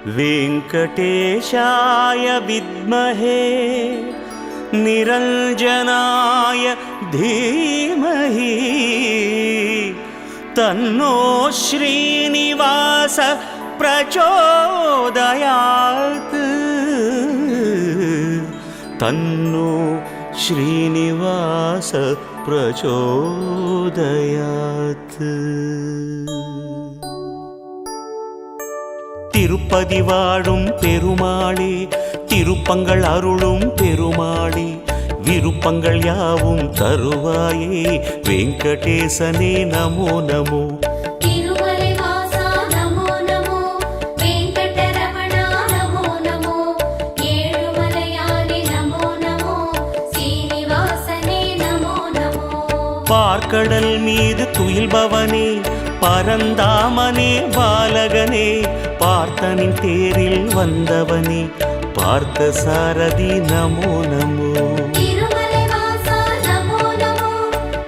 वेङ्कटेशाय विद्महे निरञ्जनाय धीमहि तन्नो श्रीनिवास प्रचोदयात् तन्नो श्रीनिवास प्रचोदयात्। திருப்பதி வாழும் பெருமாளே, திருப்பங்கள் அருளும் பெருமாளே, விருப்பங்கள் யாவும் தருவாயே, வெங்கடேசனே நமோ நமோ. திருமலைவாசா நமோ நமோ, வெங்கடரமணா நமோ நமோ, ஏழுமலையானே நமோ நமோ, சீனிவாசனே நமோ நமோ. பார்க்கடல் மீது துயில்பவனே, பரந்தாமனே பாலகனே, பார்த்தனின் தேரில் வந்தவனே, பார்த்த சாரதி நமோ நமோ. திருமலைவாசா நமோ நமோ,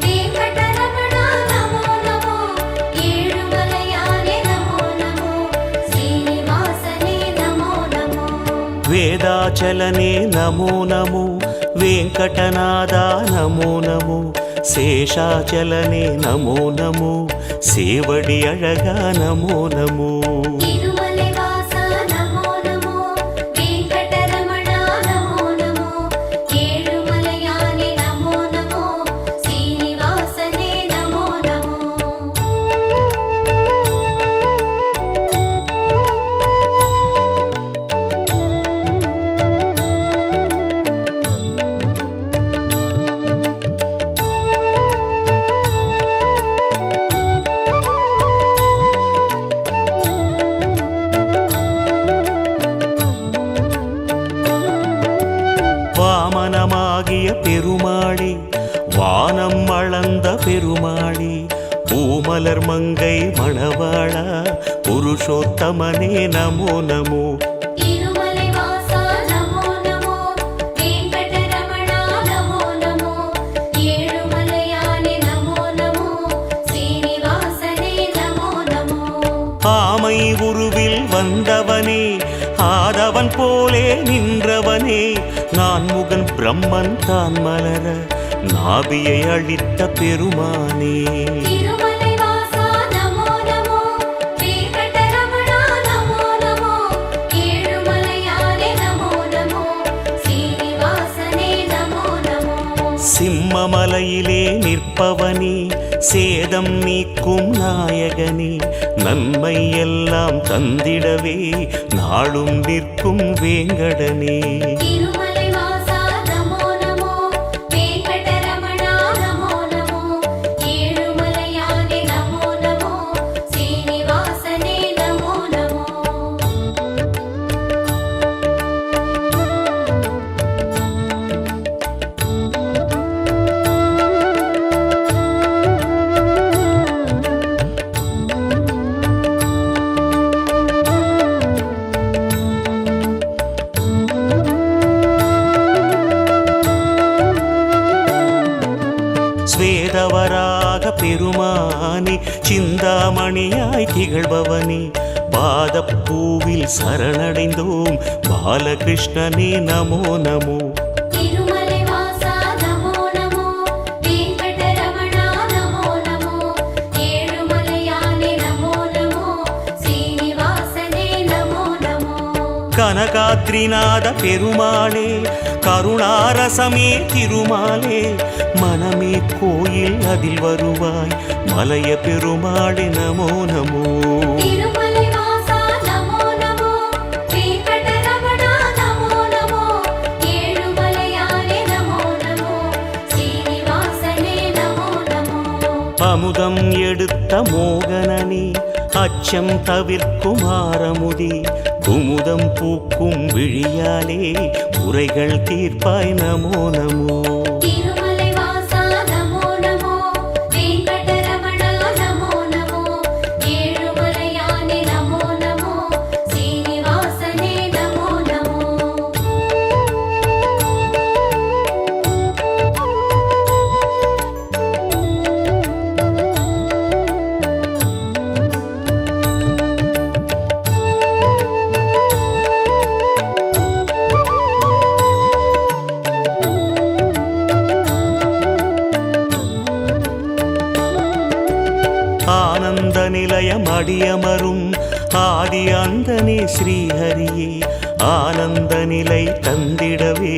வெங்கடரமணா நமோ நமோ, ஏழுமலையானே நமோ நமோ, சீனிவாசனே நமோ நமோ. வேதாச்சலனே நமோ நமோ, வெங்கடநாதா நமோ நமோ, சேஷாச்சலனே நமோ நமோ, சேவடி அழகா நமோ நமோ. திருமலைவாசா நமோ நமோ, வெங்கடரமணா நமோ நமோ, ஏழுமலையானே நமோ நமோ, சீனிவாசனே நமோ நமோ. வாமனமாகிய பெருமாளே, வானம் அளந்த பெருமாளே, பூமலர் மங்கை மணவாளா, புருஷோத்தமனே நமோ நமோ. திருமலைவாசா நமோ நமோ, வெங்கடரமணா நமோ நமோ, ஏழுமலையானே நமோ நமோ, சீனிவாசனே நமோ நமோ. ஆமை உருவில் வந்தவனே, ஆதவன் போலே நின்றவனே, நான் முகன் பிரம்மன் தான் மலர நாபியை அழித்த பெருமானே. திருமலைவாசா நமோ நமோ, வெங்கடரமணா நமோ நமோ, ஏழுமலையானே நமோ நமோ, சீனிவாசனே நமோ நமோ. சிம்மமலையிலே நிற்பவனே, சேதம் நீக்கும் நாயகனே, நன்மை எல்லாம் தந்திடவே நாளும் நிற்கும் வேங்கடனே. திருமலைவாசா நமோ நமோ, வெங்கடரமணா நமோ நமோ, ஏழுமலையானே நமோ நமோ, சீனிவாசனே நமோ நமோ. ஸ்வேதவராக பெருமானே, சிந்தாமணியாய் திகழ்பவனே, பாதப்பூவில் சரணடைந்தோம் பாலகிருஷ்ணனே நமோ நமோ. திருமலைவாசா நமோ நமோ, வெங்கடரமணா நமோ நமோ, ஏழுமலையானே நமோ நமோ, சீனிவாசனே நமோ நமோ. கனகாத்ரிநாத பெருமாளே, கருணாரசமே திருமாலே, மனமே கோயில் அதில் வருவாய் மலைய பெருமாளே நமோ நமோ. திருமலைவாசா நமோ நமோ, வெங்கடரமணா நமோ நமோ, ஏழுமலையானே நமோ நமோ, சீனிவாசனே நமோ நமோ. அமுதம் எடுத்த மோகனனே, அச்சம் தவிர்க்கும் ஆரமுதே, குமுதம் பூக்கும் விழியாலே, குறைகள் தீர்ப்பாய் நமோ நமோ. திருமலைவாசா நமோ நமோ, வெங்கடரமணா நமோ நமோ, ஏழுமலையானே நமோ நமோ, சீனிவாசனே நமோ நமோ. ஆனந்த நிலையம் அடியமரும் ஆதி அந்தனே ஸ்ரீஹரியே ஆனந்த நிலை தந்திடவே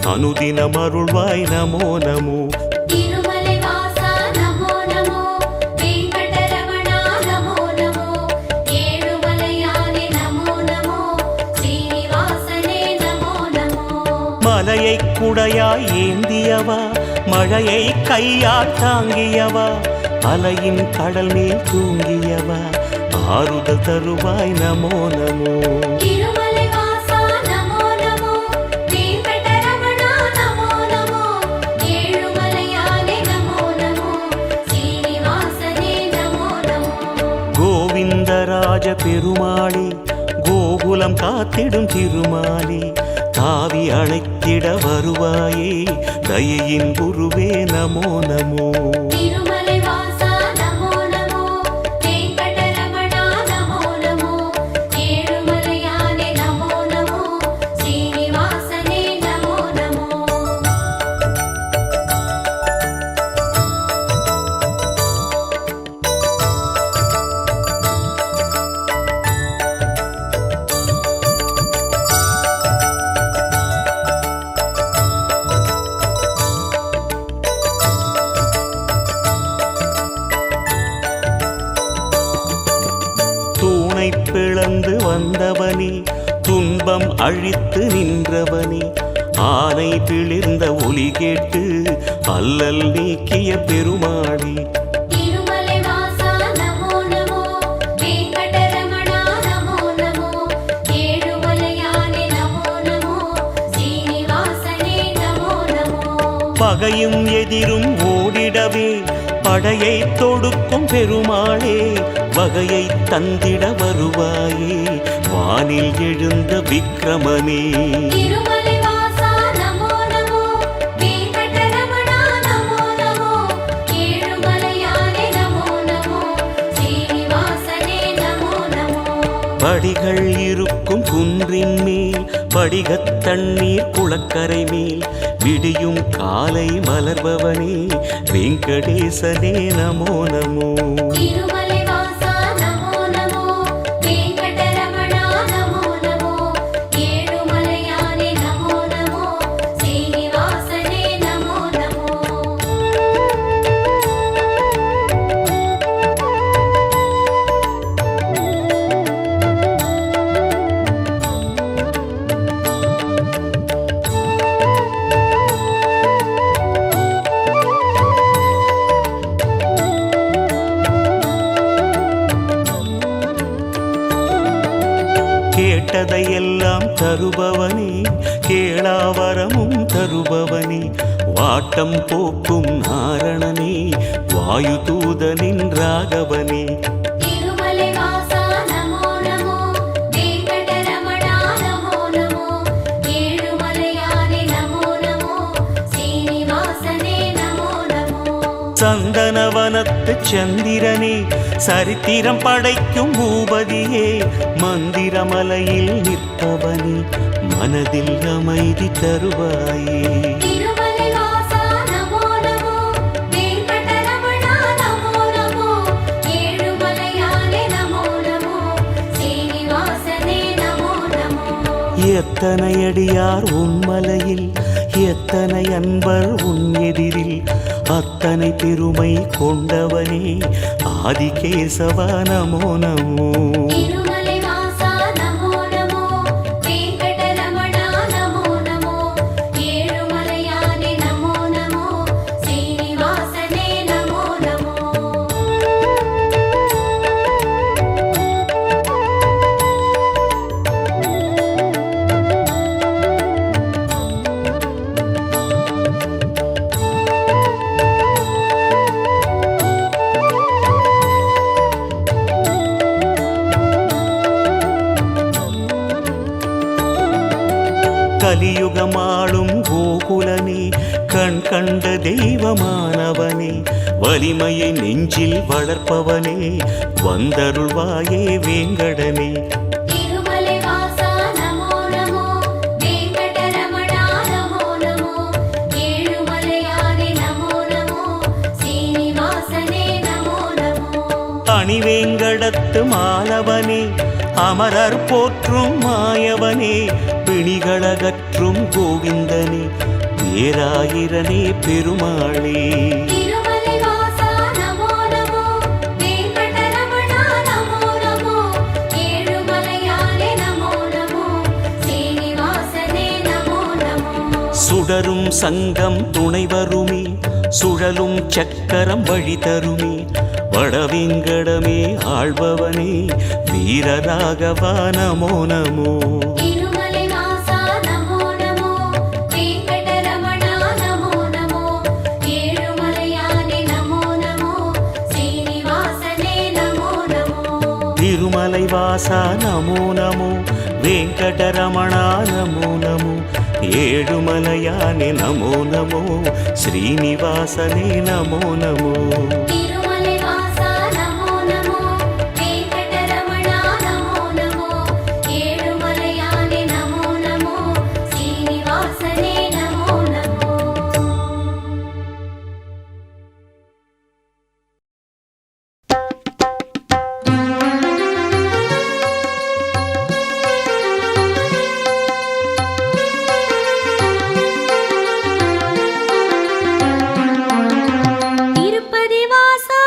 அனுதினம் அருள்வாய் நமோ நமோ. திருமலை வாசா நமோ நமோ, வெங்கடரமணா நமோ நமோ, ஏழுமலையானே நமோ நமோ, ஸ்ரீனிவாசனே நமோ நமோ. மலையை குடையாய் ஏந்தியவா மழையை கையால் தாங்கியவா அலையின் கடல் மேல் தூங்கியவா ஆறுதல் தருவாய் நமோ நமோ. திருமலை வாசா நமோ நமோ, வெங்கடரமணா நமோ நமோ, ஏழுமலையானே நமோ நமோ, ஸ்ரீனிவாசனே நமோ நமோ. கோவிந்தராஜ பெருமாளே கோகுலம் காத்திடும் திருமாலே தாவி அழைத்திட வருவாயே தயையின் குருவே நமோ நமோ. திருமலை வாசா நமோ நமோ, வெங்கடரமணா நமோ நமோ, ஏழுமலையானே நமோ நமோ, ஸ்ரீனிவாசனே நமோ நமோ. தூணை பிளந்து வந்தவனே துன்பம் அழித்து நின்றவனே ஆனை பிளிர்ந்த ஒலி கேட்டு அல்லல் நீக்கிய பெருமாளே. திருமலை வாசா நமோ நமோ, வெங்கடரமணா நமோ நமோ, ஏழுமலையானே நமோ நமோ, ஸ்ரீனிவாசனே நமோ நமோ. பகையும் எதிரும் ஓடிடவே படையை தொடுக்கும் பெருமாளே வகையை தந்திட வருவாயே வானில் எழுந்த விக்கிரமனே. திருமலை வாசா நமோ நமோ, வெங்கடரமணா நமோ நமோ, ஏழுமலையானே நமோ நமோ, ஸ்ரீனிவாசனே நமோ நமோ. படிகள் இருக்கும் குன்றின் மேல் படிகத் தண்ணீர் குளக்கரை மேல் விடியும் காலை மலர்பவனே வெங்கடேசனே நமோ நமோ. திருமலை வாசா நமோ நமோ, வெங்கடரமணா நமோ நமோ, ஏழுமலையானே நமோ நமோ, ஸ்ரீனிவாசனே நமோ நமோ. கேட்டதையெல்லாம் தருபவனே கேளாவரமும் தருபவனே வாட்டம் போக்கும் நாரணனே வாயு தூதனின் ராகவனே. திருமலை வாசா நமோ நமோ, வெங்கடரமணா நமோ நமோ, ஏழுமலையானே நமோ நமோ, ஸ்ரீனிவாசனே நமோ நமோ. சந்தனவனத்து சந்திரனே சரித்திரம் படைக்கும் பூபதியே மந்திரமலையில் நிற்பவனே மனதில் அமைதி தருவாயே. திருமலை வாசா நமோ நமோ, வெங்கடரமணா நமோ நமோ, ஏழுமலையானே நமோ நமோ, ஸ்ரீனிவாசனே நமோ நமோ. எத்தனை அடியார் உன்மலையில் எத்தனை அன்பர் உன் எதிரில் அத்தனை பெருமை கொண்டவனே ஆதிகேசவா நமோ நமோ. திருமலை வாசா நமோ நமோ, வெங்கடரமணா நமோ நமோ, ஏழுமலையானே நமோ நமோ, ஸ்ரீனிவாசனே நமோ நமோ. கலியுகமாளும் கோகுலனே கண் கண்ட தெய்வமானவனே வலிமையை நெஞ்சில் வளர்ப்பவனே வந்தருள்வாயே வேங்கடனே. திருமலை வாசா நமோ நமோ, வெங்கடரமணா நமோ நமோ, ஏழுமலையானே நமோ நமோ, ஸ்ரீனிவாசனே நமோ நமோ. மணிவேங்கடத்து மாலவனே அமரர் போற்றும் மாயவனே பிணிகளகற்றும் கோவிந்தனே பேராயிரனே பெருமாளே திருமலை வாசா நமோ நமோ வெங்கடரமணா நமோ நமோ ஏழுமலையானே நமோ நமோ சீனிவாசனே நமோ நமோ சுடரும் சங்கம் துணை வருமே சுழலும் சக்கரம் வழி தருமே வடவேங்கடமே ஆள்பவனே வீரராகவா நமோ நமோ திருமலை வாசா நமோ நமோ வெங்கடரமணா நமோ நமோ ஏழுமலையானே நமோ நமோ சீனிவாசனே நமோ நமோ திருமலை வாசா நமோ நமோ வெங்கடரமணா நமோ நமோ ஏழுமலையானே நமோ நமோ ஸ்ரீனிவாசனே நமோ நமோ திருமலை வாசா நமோ நமோ வெங்கடரமணா நமோ நமோ ஏழுமலையானே நமோ நமோ சீனிவாசனே நமோ நமோ திருப்பதி வாசா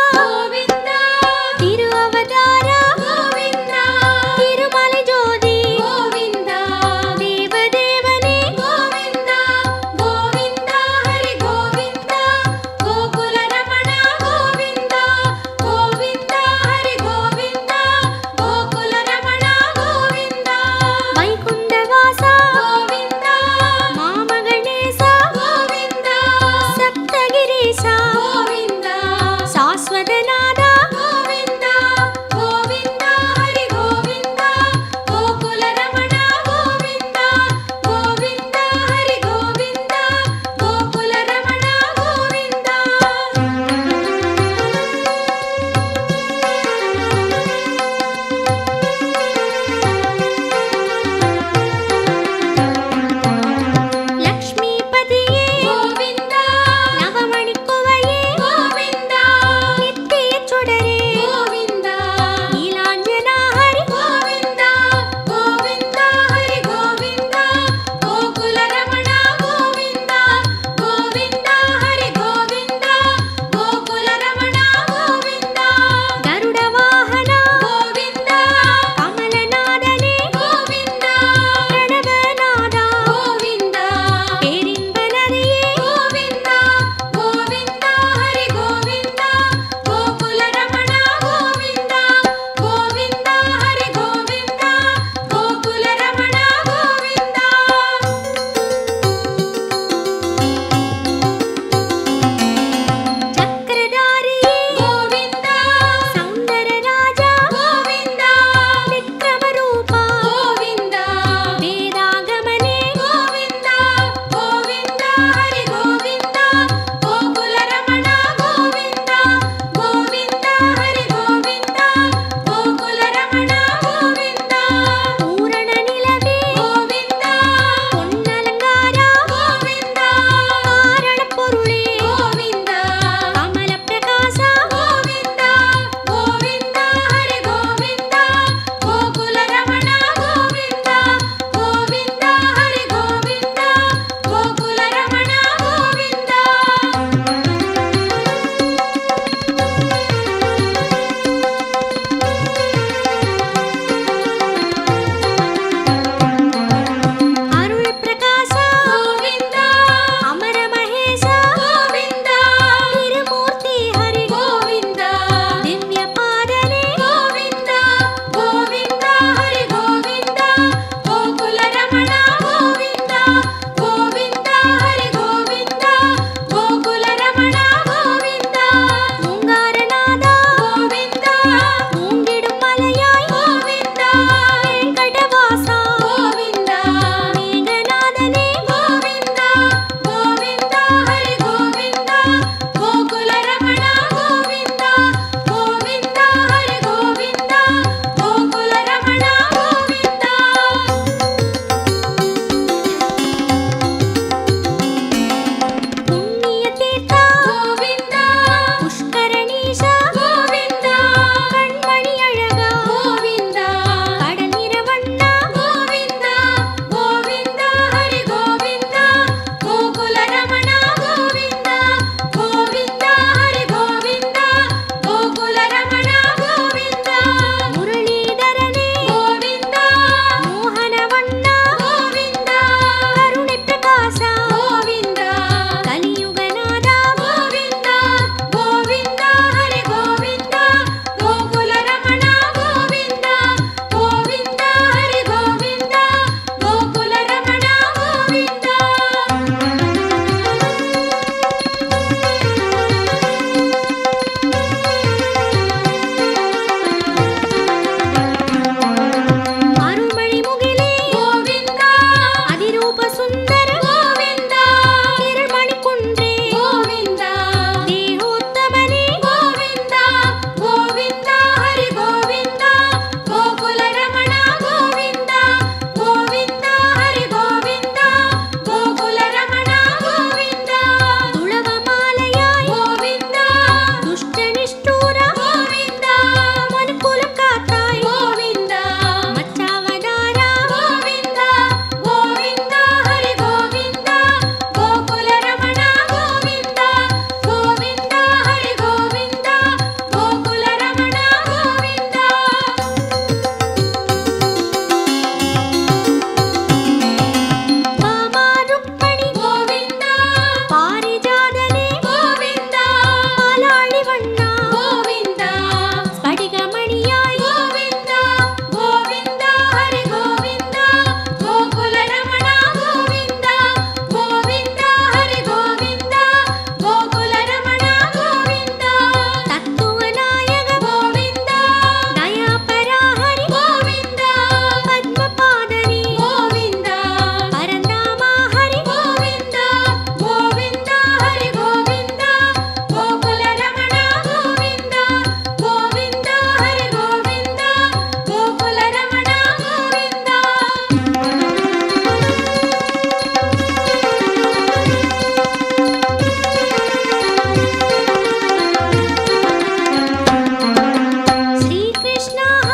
वराह